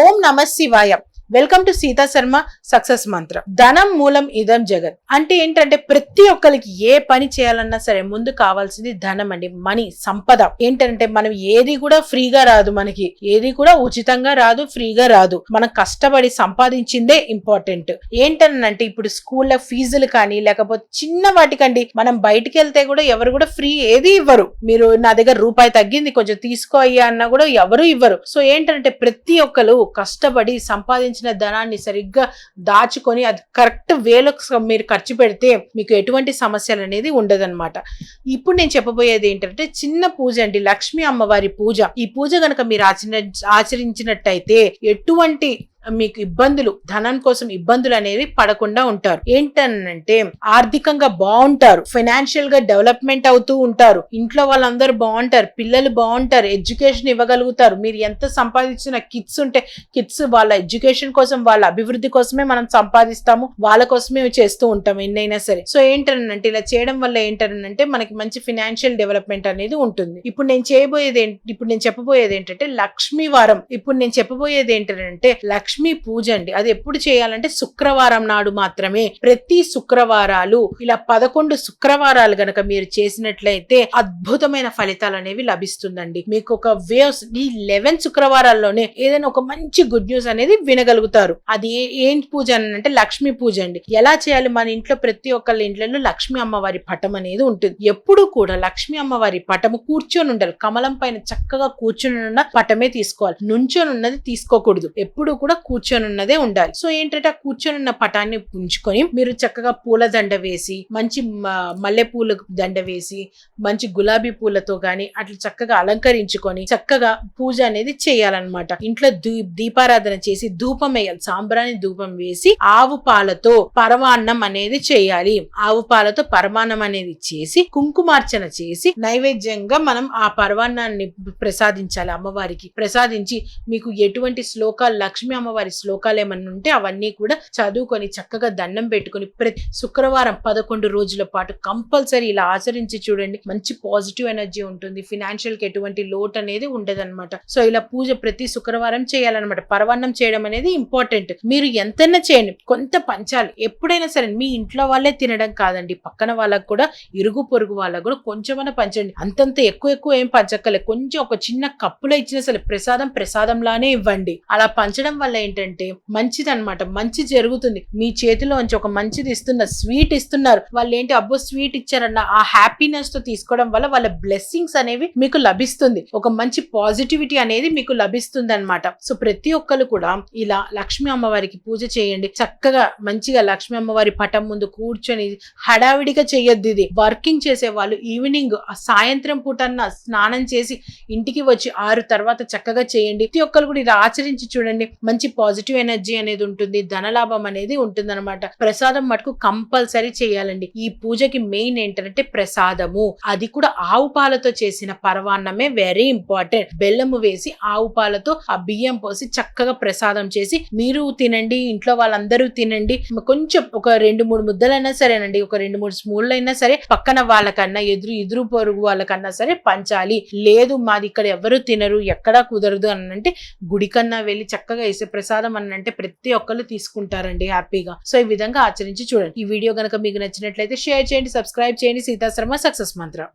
ఓం నమ శివాయ. Welcome to Sita Sharma success మంత్ర. ధనం మూలం ఇదం జగత్ అంటే ఏంటంటే ప్రతి ఒక్కరికి ఏ పని చేయాలన్నా సరే ముందు కావాల్సింది ధనం అండి. మనీ, సంపద. ఏంటంటే మనం ఏది కూడా ఫ్రీగా రాదు, మనకి ఏది కూడా ఉచితంగా రాదు, ఫ్రీగా రాదు. మనం కష్టపడి సంపాదించిందే ఇంపార్టెంట్. ఏంటనంటే ఇప్పుడు స్కూల్లో ఫీజులు కానీ లేకపోతే చిన్న వాటికండి మనం బయటికి వెళ్తే కూడా ఎవరు కూడా ఫ్రీ ఏది ఇవ్వరు. మీరు నా దగ్గర రూపాయి తగ్గింది కొంచెం తీసుకో అయ్యా అన్నా కూడా ఎవరు ఇవ్వరు. సో ఏంటంటే ప్రతి ఒక్కరు కష్టపడి సంపాదించిన ధనాన్ని సరిగ్గా దాచుకొని అది కరెక్ట్ వేలో మీరు ఖర్చు పెడితే మీకు ఎటువంటి సమస్యలు అనేది ఉండదన్నమాట. ఇప్పుడు నేను చెప్పబోయేది ఏంటంటే చిన్న పూజ అండి, లక్ష్మీ అమ్మవారి పూజ. ఈ పూజ గనక మీరు ఆచరించినట్టయితే ఎటువంటి మీకు ఇబ్బందులు, ధనం కోసం ఇబ్బందులు అనేవి పడకుండా ఉంటారు. ఏంటనంటే ఆర్థికంగా బాగుంటారు, ఫైనాన్షియల్ గా డెవలప్మెంట్ అవుతూ ఉంటారు, ఇంట్లో వాళ్ళందరూ బాగుంటారు, పిల్లలు బాగుంటారు, ఎడ్యుకేషన్ ఇవ్వగలుగుతారు. మీరు ఎంత సంపాదించిన కిడ్స్ ఉంటే కిడ్స్ వాళ్ళ ఎడ్యుకేషన్ కోసం, వాళ్ళ అభివృద్ధి కోసమే మనం సంపాదిస్తాము, వాళ్ళ కోసమే చేస్తూ ఉంటాం ఎన్నైనా సరే. సో ఏంటనంటే ఇలా చేయడం వల్ల ఏంటనంటే మనకి మంచి ఫైనాన్షియల్ డెవలప్మెంట్ అనేది ఉంటుంది. ఇప్పుడు నేను చెప్పబోయేది ఏంటంటే లక్ష్మీ వారం. ఇప్పుడు నేను చెప్పబోయేది ఏంటంటే లక్ష్మీ పూజ అండి. అది ఎప్పుడు చేయాలంటే శుక్రవారం నాడు మాత్రమే. ప్రతి శుక్రవారాలు ఇలా 11 శుక్రవారాలు గనక మీరు చేసినట్లయితే అద్భుతమైన ఫలితాలు అనేవి లభిస్తుందండి. మీకు ఒక వేవ్స్ ఈ 11 శుక్రవారాల్లోనే ఏదైనా ఒక మంచి గుడ్ న్యూస్ అనేది వినగలుగుతారు. అది ఏం పూజ అంటే లక్ష్మీ పూజ అండి. ఎలా చేయాలి? మన ఇంట్లో ప్రతి ఒక్కళ్ళ ఇంట్లో లక్ష్మీ అమ్మవారి పటం అనేది ఉంటుంది. ఎప్పుడు కూడా లక్ష్మీ అమ్మవారి పటము కూర్చొని ఉండాలి. కమలం పైన చక్కగా కూర్చొని ఉన్న పటమే తీసుకోవాలి, నుంచొని ఉన్నది తీసుకోకూడదు. ఎప్పుడు కూడా కూర్చొని ఉన్నదే ఉండాలి. సో ఏంటంటే ఆ కూర్చొని ఉన్న పటాన్ని ఉంచుకొని మీరు చక్కగా పూల దండ వేసి, మంచి మల్లె పూల దండ వేసి, మంచి గులాబీ పూలతో గాని అట్లా చక్కగా అలంకరించుకొని చక్కగా పూజ అనేది చేయాలన్నమాట. ఇంట్లో దీపారాధన చేసి ధూపం వేయాలి, సాంబ్రాణి ధూపం వేసి ఆవు పాలతో పరమాన్నం అనేది చేయాలి. ఆవు పాలతో పరమాన్నం అనేది చేసి కుంకుమార్చన చేసి నైవేద్యంగా మనం ఆ పరమాన్నాన్ని ప్రసాదించాలి. అమ్మవారికి ప్రసాదించి మీకు ఎటువంటి శ్లోకాలు, లక్ష్మీ అమ్మవారి శ్లోకాలు ఏమన్నా ఉంటే అవన్నీ కూడా చదువుకొని చక్కగా దండం పెట్టుకొని ప్రతి శుక్రవారం 11 రోజుల పాటు కంపల్సరీ ఇలా ఆచరించి చూడండి. మంచి పాజిటివ్ ఎనర్జీ ఉంటుంది, ఫినాన్షియల్ కి ఎటువంటి లోటు అనేది ఉండదన్నమాట. సో ఇలా పూజ ప్రతి శుక్రవారం చేయాలన్నమాట. పరవాన్నం చేయడం అనేది ఇంపార్టెంట్. మీరు ఎంతైనా చేయండి, కొంత పంచాలి. ఎప్పుడైనా సరే మీ ఇంట్లో వాళ్ళే తినడం కాదండి, పక్కన వాళ్ళకు కూడా, ఇరుగు పొరుగు వాళ్ళకు కూడా కొంచెమైనా పంచండి. అంతంత ఎక్కువ ఏం పంచక్కలే, కొంచెం ఒక చిన్న కప్పులో ఇచ్చినా సరే ప్రసాదంలానే ఇవ్వండి. అలా పంచడం వల్ల ఏంటంటే మంచిది అనమాట, మంచి జరుగుతుంది. మీ చేతిలోంచి ఒక మంచిది ఇస్తున్న స్వీట్ ఇస్తున్నారు, వాళ్ళు ఏంటి అబ్బో స్వీట్ ఇచ్చారన్న ఆ హ్యాపీనెస్ తో తీసుకోవడం వల్ల వాళ్ళ బ్లెస్సింగ్స్ అనేవి మీకు లభిస్తుంది. ఒక మంచి పాజిటివిటీ అనేది మీకు లభిస్తుంది అనమాట. సో ప్రతి ఒక్కరు కూడా ఇలా లక్ష్మీ అమ్మవారికి పూజ చేయండి. చక్కగా మంచిగా లక్ష్మీ అమ్మవారి పటం ముందు కూర్చొని హడావిడిగా చేయొద్దు. ఇది వర్కింగ్ చేసే వాళ్ళు ఈవినింగ్ సాయంత్రం పూటన్న స్నానం చేసి ఇంటికి వచ్చి 6 తర్వాత చక్కగా చేయండి. ప్రతి ఒక్కరు కూడా ఇలా ఆచరించి చూడండి. మంచి పాజిటివ్ ఎనర్జీ అనేది ఉంటుంది, ధనలాభం అనేది ఉంటుంది అనమాట. ప్రసాదం మటుకు కంపల్సరీ చేయాలండి. ఈ పూజకి మెయిన్ ఏంటంటే ప్రసాదము, అది కూడా ఆవు పాలతో చేసిన పరవాన్నమే వెరీ ఇంపార్టెంట్. బెల్లము వేసి ఆవు పాలతో ఆ బియ్యం పోసి చక్కగా ప్రసాదం చేసి మీరు తినండి, ఇంట్లో వాళ్ళందరూ తినండి. కొంచెం ఒక 2-3 ముద్దలైనా సరేనండి, ఒక 2-3 స్పూన్లు అయినా సరే పక్కన వాళ్ళకన్నా ఎదురు పొరుగు వాళ్ళకన్నా సరే పంచాలి. లేదు మాది ఇక్కడ ఎవరు తినరు, ఎక్కడా కుదరదు అని అంటే గుడికన్నా వెళ్ళి చక్కగా వేసే ప్రసాదం అంటే ప్రతి ఒక్కరు తీసుకుంటారండి హ్యాపీగా. సో ఈ విధంగా ఆచరించి చూడండి. ఈ వీడియో కనుక మీకు నచ్చినట్లయితే షేర్ చేయండి, సబ్స్క్రైబ్ చేయండి. సీతా శర్మ సక్సెస్ మంత్ర.